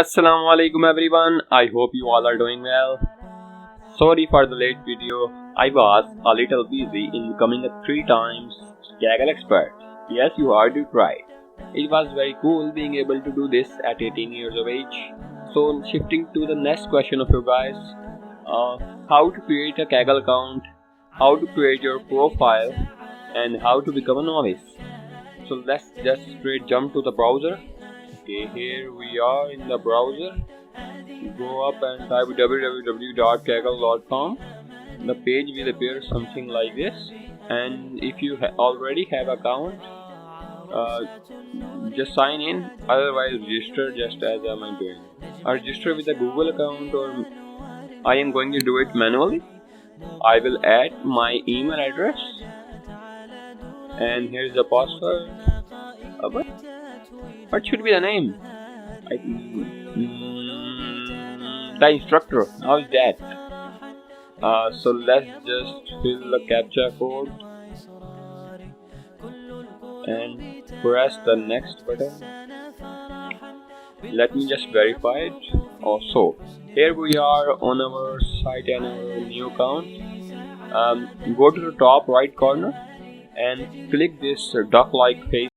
Assalamu alaikum everyone, I hope you all are doing well. Sorry for the late video, I was a little busy in becoming a 3 times Kaggle expert. Yes, you heard it right. It was very cool being able to do this at 18 years of age. So shifting to the next question of you guys, how to create a Kaggle account, how to create your profile, and how to become a novice. So let's just straight jump to the browser. Okay, here we are in the browser. Go up and type www.kaggle.com. The page will appear something like this, and if you already have account, just sign in, otherwise register just as I am doing. I register with a Google account, or I am going to do it manually. I will add my email address, and here's the password. What should be the name? The instructor. How is that? So let's just fill the captcha code and press the next button. Let me just verify it. Also, here we are on our site and our new account. Go to the top right corner and click this duck-like face.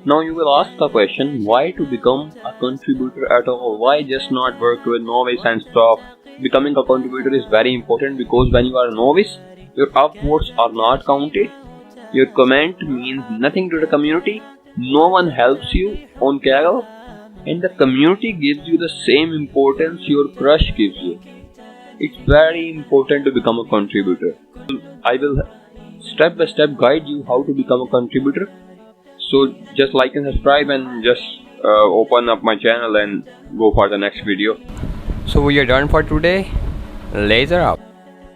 Now you will ask the question, why to become a contributor at all? Why just not work with novice and stuff? Becoming a contributor is very important because when you are a novice, your upvotes are not counted. Your comment means nothing to the community. No one helps you on Kaggle, and the community gives you the same importance your crush gives you. It's very important to become a contributor. I will step by step guide you how to become a contributor. So just like and subscribe, and just open up my channel and go for the next video. So we are done for today. Laser out.